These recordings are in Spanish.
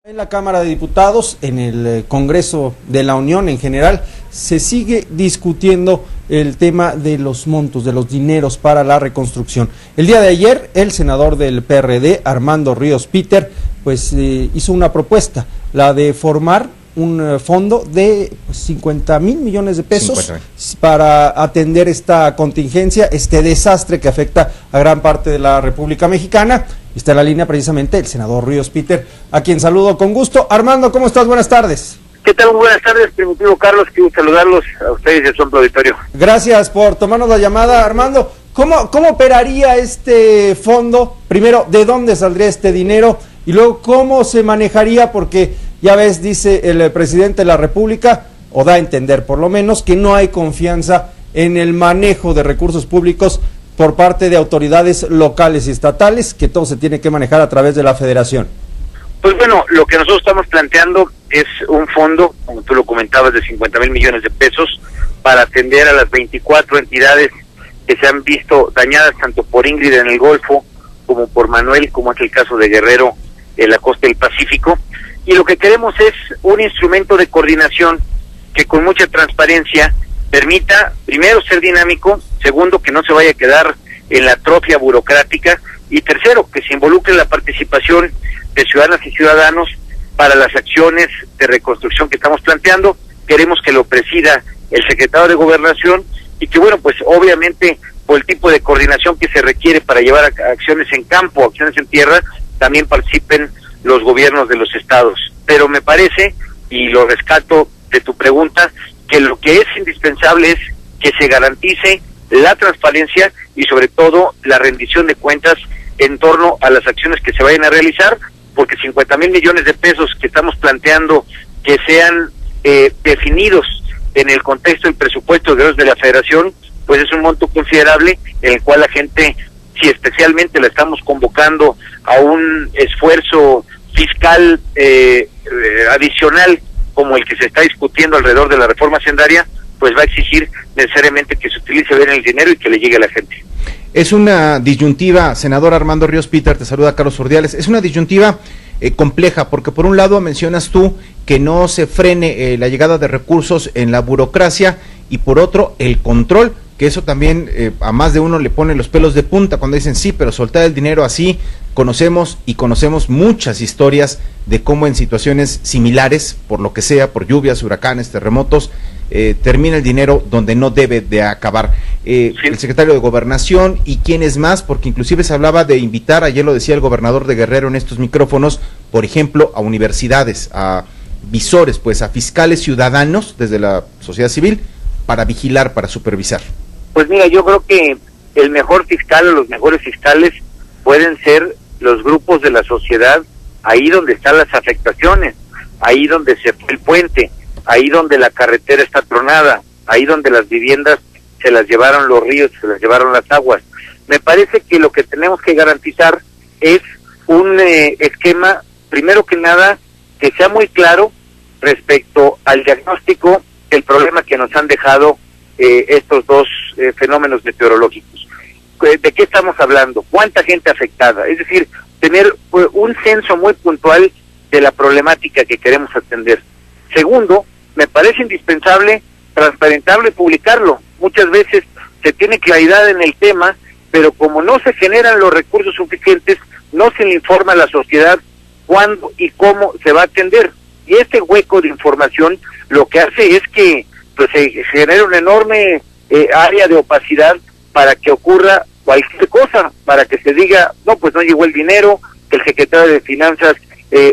En la Cámara de Diputados, en el Congreso de la Unión en general, se sigue discutiendo el tema de los montos, de los dineros para la reconstrucción. El día de ayer, el senador del PRD, Armando Ríos Peter, hizo una propuesta, la de formar un fondo de 50,000 millones de pesos para atender esta contingencia, este desastre que afecta a gran parte de la República Mexicana. Está en la línea precisamente el senador Ríos Peter, a quien saludo con gusto. Armando, ¿cómo estás? Buenas tardes. ¿Qué tal? Muy buenas tardes, Primitivo Carlos, quiero saludarlos a ustedes y a su amplio auditorio. Gracias por tomarnos la llamada, Armando. ¿Cómo operaría este fondo? Primero, ¿de dónde saldría este dinero? Y luego, ¿cómo se manejaría? Porque ya ves, dice el presidente de la República, o da a entender por lo menos, que no hay confianza en el manejo de recursos públicos por parte de autoridades locales y estatales, que todo se tiene que manejar a través de la Federación. Pues bueno, lo que nosotros estamos planteando es un fondo, como tú lo comentabas, de 50,000 millones de pesos para atender a las 24 entidades que se han visto dañadas tanto por Ingrid en el Golfo, como por Manuel, como es el caso de Guerrero en la costa del Pacífico. Y lo que queremos es un instrumento de coordinación que con mucha transparencia permita, primero, ser dinámico, segundo, que no se vaya a quedar en la atrofia burocrática, y tercero, que se involucre la participación de ciudadanas y ciudadanos para las acciones de reconstrucción que estamos planteando. Queremos que lo presida el secretario de Gobernación y que, bueno, pues obviamente por el tipo de coordinación que se requiere para llevar acciones en campo, acciones en tierra, también participen los gobiernos de los estados. Pero me parece, y lo rescato de tu pregunta, que lo que es indispensable es que se garantice la transparencia y sobre todo la rendición de cuentas en torno a las acciones que se vayan a realizar, porque 50,000 millones de pesos que estamos planteando que sean definidos en el contexto del presupuesto de la Federación, pues es un monto considerable en el cual la gente, si especialmente la estamos convocando a un esfuerzo fiscal adicional como el que se está discutiendo alrededor de la reforma hacendaria, pues va a exigir necesariamente que se utilice bien el dinero y que le llegue a la gente. Es una disyuntiva, senador Armando Ríos Peter, te saluda Carlos Urdiales, es una disyuntiva compleja, porque por un lado mencionas tú que no se frene la llegada de recursos en la burocracia, y por otro el control, que eso también a más de uno le pone los pelos de punta cuando dicen sí, pero soltar el dinero así. Conocemos muchas historias de cómo en situaciones similares, por lo que sea, por lluvias, huracanes, terremotos, termina el dinero donde no debe de acabar. Sí. El secretario de Gobernación y quiénes más, porque inclusive se hablaba de invitar, ayer lo decía el gobernador de Guerrero en estos micrófonos, por ejemplo, a universidades, a visores, pues a fiscales ciudadanos desde la sociedad civil, para vigilar, para supervisar. Pues mira, yo creo que el mejor fiscal o los mejores fiscales pueden ser los grupos de la sociedad, ahí donde están las afectaciones, ahí donde se fue el puente, ahí donde la carretera está tronada, ahí donde las viviendas se las llevaron los ríos, se las llevaron las aguas. Me parece que lo que tenemos que garantizar es un esquema, primero que nada, que sea muy claro respecto al diagnóstico del problema que nos han dejado estos dos fenómenos meteorológicos. ¿De qué estamos hablando? ¿Cuánta gente afectada? Es decir, tener un censo muy puntual de la problemática que queremos atender. Segundo, me parece indispensable transparentarlo y publicarlo. Muchas veces se tiene claridad en el tema, pero como no se generan los recursos suficientes, no se le informa a la sociedad cuándo y cómo se va a atender. Y este hueco de información lo que hace es que pues se genera una enorme área de opacidad para que ocurra cualquier cosa, para que se diga, no, pues no llegó el dinero, que el secretario de Finanzas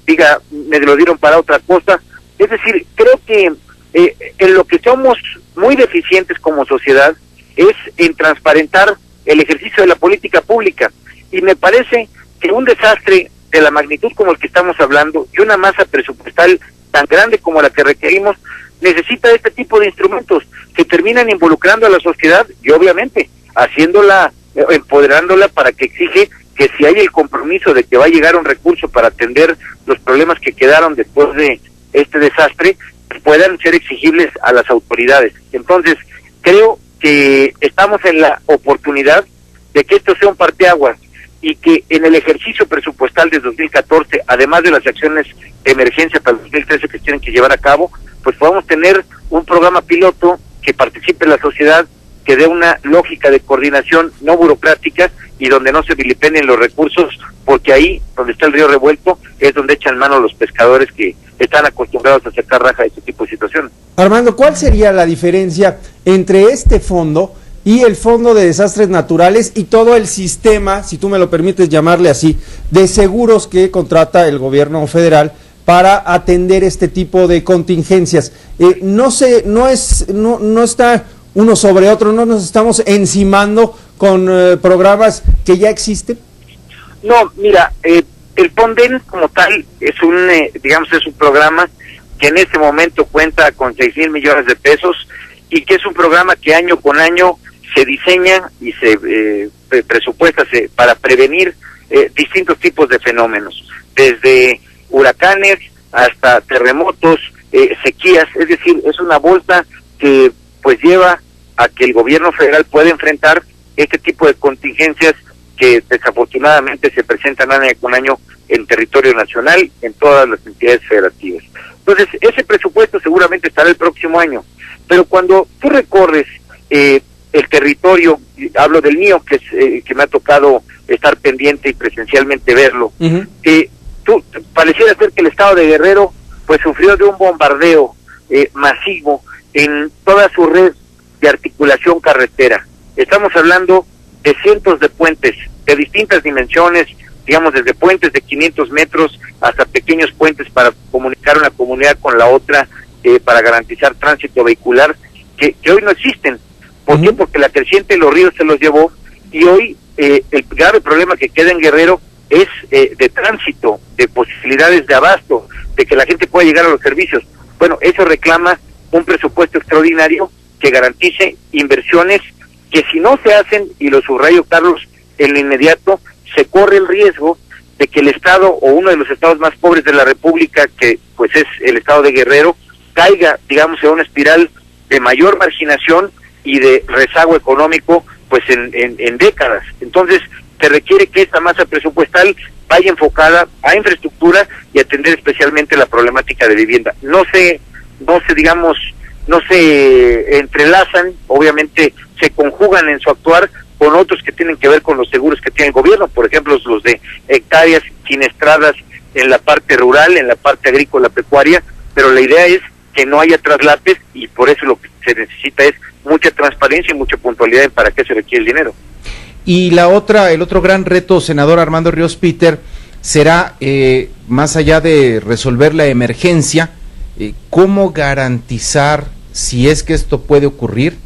diga, me lo dieron para otra cosa. Es decir, creo que en lo que somos muy deficientes como sociedad es en transparentar el ejercicio de la política pública, y me parece que un desastre de la magnitud como el que estamos hablando y una masa presupuestal tan grande como la que requerimos necesita este tipo de instrumentos que terminan involucrando a la sociedad y obviamente haciéndola, empoderándola para que exige que si hay el compromiso de que va a llegar un recurso para atender los problemas que quedaron después de este desastre, puedan ser exigibles a las autoridades. Entonces, creo que estamos en la oportunidad de que esto sea un parteaguas, y que en el ejercicio presupuestal de 2014, además de las acciones de emergencia para el 2013 que se tienen que llevar a cabo, pues podamos tener un programa piloto que participe la sociedad, que dé una lógica de coordinación no burocrática y donde no se vilipenien los recursos, porque ahí donde está el río revuelto es donde echan mano los pescadores que están acostumbrados a sacar raja de este tipo de situaciones. Armando, ¿cuál sería la diferencia entre este fondo y el Fondo de Desastres Naturales y todo el sistema, si tú me lo permites llamarle así, de seguros que contrata el gobierno federal para atender este tipo de contingencias? No está uno sobre otro, no nos estamos encimando con programas que ya existen. No, mira, el Fonden como tal es un programa que en este momento cuenta con 6,000 millones de pesos y que es un programa que año con año se diseña y se presupuesta para prevenir distintos tipos de fenómenos, desde huracanes hasta terremotos, sequías. Es decir, es una bolsa que pues lleva a que el gobierno federal pueda enfrentar este tipo de contingencias que desafortunadamente se presentan año con año en territorio nacional, en todas las entidades federativas. Entonces, ese presupuesto seguramente estará el próximo año, pero cuando tú recorres el territorio, hablo del mío, que me ha tocado estar pendiente y presencialmente verlo, pareciera ser que el estado de Guerrero pues sufrió de un bombardeo masivo en toda su red de articulación carretera. Estamos hablando de cientos de puentes de distintas dimensiones, digamos desde puentes de 500 metros hasta pequeños puentes para comunicar una comunidad con la otra, para garantizar tránsito vehicular, que hoy no existen. ¿Por qué? Porque la creciente de los ríos se los llevó, y hoy el grave problema que queda en Guerrero es de tránsito, de posibilidades de abasto, de que la gente pueda llegar a los servicios. Bueno, eso reclama un presupuesto extraordinario que garantice inversiones que si no se hacen, y lo subrayo, Carlos, en lo inmediato, se corre el riesgo de que el estado, o uno de los estados más pobres de la República, que pues es el estado de Guerrero, caiga, digamos, en una espiral de mayor marginación y de rezago económico pues en décadas. Entonces se requiere que esta masa presupuestal vaya enfocada a infraestructura y atender especialmente la problemática de vivienda. No se entrelazan, obviamente se conjugan en su actuar con otros que tienen que ver con los seguros que tiene el gobierno, por ejemplo los de hectáreas siniestradas en la parte rural, en la parte agrícola pecuaria, pero la idea es que no haya traslapes, y por eso lo que se necesita es mucha transparencia y mucha puntualidad en para qué se requiere el dinero. Y el otro gran reto, senador Armando Ríos Peter, será, más allá de resolver la emergencia, ¿cómo garantizar, si es que esto puede ocurrir,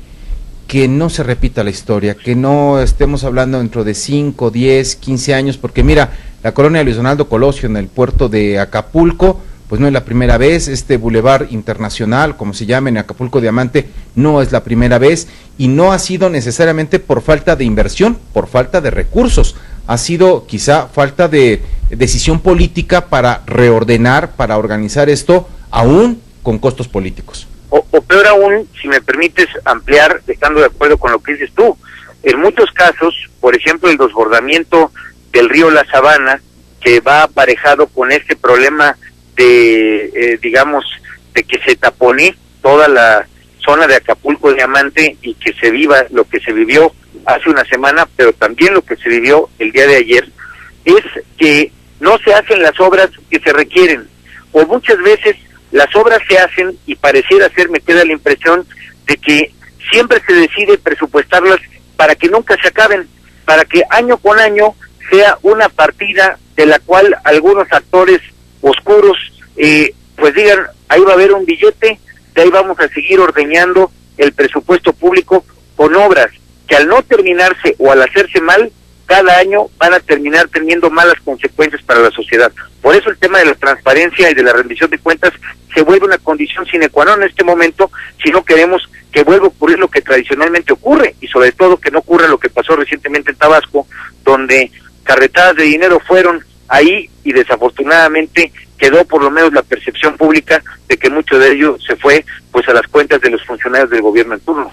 que no se repita la historia, que no estemos hablando dentro de 5, 10, 15 años? Porque mira, la colonia Luis Donaldo Colosio en el puerto de Acapulco, pues no es la primera vez. Este Boulevard Internacional, como se llama en Acapulco Diamante, no es la primera vez, y no ha sido necesariamente por falta de inversión, por falta de recursos, ha sido quizá falta de decisión política para reordenar, para organizar esto, aún con costos políticos. O peor aún, si me permites ampliar, estando de acuerdo con lo que dices tú, en muchos casos, por ejemplo, el desbordamiento del río La Sabana, que va aparejado con este problema de que se tapone toda la zona de Acapulco Diamante, y que se viva lo que se vivió hace una semana, pero también lo que se vivió el día de ayer, es que no se hacen las obras que se requieren, o muchas veces las obras se hacen y pareciera ser, me queda la impresión de que siempre se decide presupuestarlas para que nunca se acaben, para que año con año sea una partida de la cual algunos actores oscuros pues digan, ahí va a haber un billete, de ahí vamos a seguir ordeñando el presupuesto público con obras que al no terminarse o al hacerse mal, cada año van a terminar teniendo malas consecuencias para la sociedad. Por eso el tema de la transparencia y de la rendición de cuentas se vuelve una condición sine qua non en este momento, si no queremos que vuelva a ocurrir lo que tradicionalmente ocurre, y sobre todo que no ocurra lo que pasó recientemente en Tabasco, donde carretadas de dinero fueron ahí y desafortunadamente quedó por lo menos la percepción pública de que mucho de ello se fue pues a las cuentas de los funcionarios del gobierno en turno.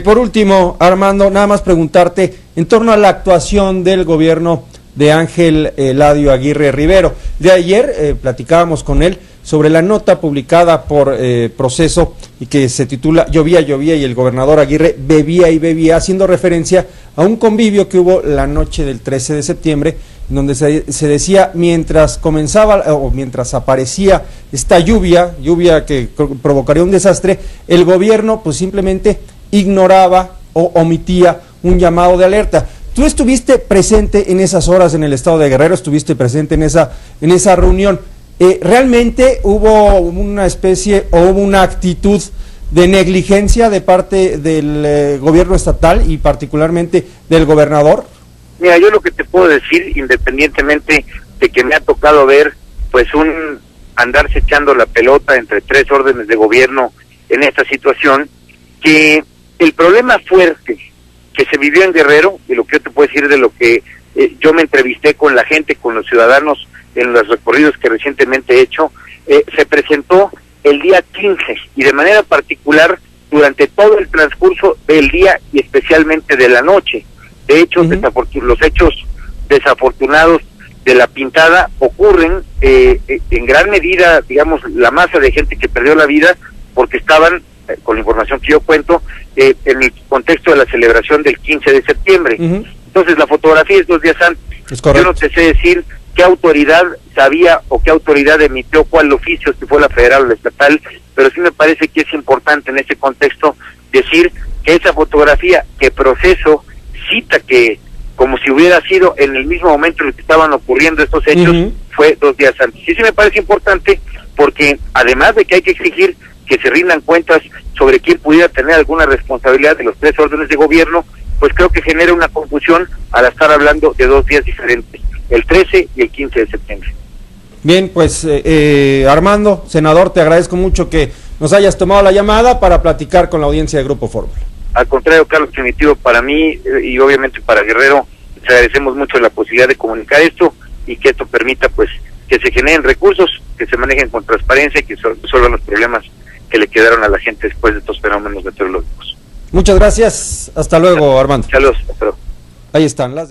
Por último, Armando, nada más preguntarte, en torno a la actuación del gobierno de Ángel Eladio Aguirre Rivero. De ayer platicábamos con él sobre la nota publicada por Proceso y que se titula Llovía, llovía y el gobernador Aguirre bebía y bebía, haciendo referencia a un convivio que hubo la noche del 13 de septiembre, donde se decía mientras comenzaba o mientras aparecía esta lluvia que provocaría un desastre, el gobierno pues simplemente ignoraba o omitía un llamado de alerta. Tú estuviste presente en esas horas en el estado de Guerrero, estuviste presente en esa reunión. ¿Realmente hubo una especie o hubo una actitud de negligencia de parte del gobierno estatal y particularmente del gobernador? Mira, yo lo que te puedo decir, independientemente de que me ha tocado ver pues un andarse echando la pelota entre tres órdenes de gobierno en esta situación, que el problema fuerte que se vivió en Guerrero, y lo que yo te puedo decir de lo que yo me entrevisté con la gente, con los ciudadanos en los recorridos que recientemente he hecho, se presentó el día 15 y de manera particular durante todo el transcurso del día y especialmente de la noche. De hecho, los hechos desafortunados de la pintada ocurren en gran medida, digamos, la masa de gente que perdió la vida porque estaban, con la información que yo cuento, en el contexto de la celebración del 15 de septiembre. Entonces, la fotografía es 2 días antes. Es correcto. Yo no te sé decir qué autoridad sabía o qué autoridad emitió cuál oficio, si fue la federal o la estatal, pero sí me parece que es importante en ese contexto decir que esa fotografía que Proceso cita que como si hubiera sido en el mismo momento en el que estaban ocurriendo estos hechos, fue 2 días antes. Y sí me parece importante porque además de que hay que exigir que se rindan cuentas sobre quién pudiera tener alguna responsabilidad de los tres órdenes de gobierno, pues creo que genera una confusión al estar hablando de 2 días diferentes, el 13 y el 15 de septiembre. Bien, pues Armando, senador, te agradezco mucho que nos hayas tomado la llamada para platicar con la audiencia de Grupo Fórmula. Al contrario, Carlos, definitivo para mí y obviamente para Guerrero, les agradecemos mucho la posibilidad de comunicar esto y que esto permita pues que se generen recursos, que se manejen con transparencia y que resuelvan los problemas que le quedaron a la gente después de estos fenómenos meteorológicos. Muchas gracias, hasta luego, Armando. Saludos, hasta luego. Ahí están las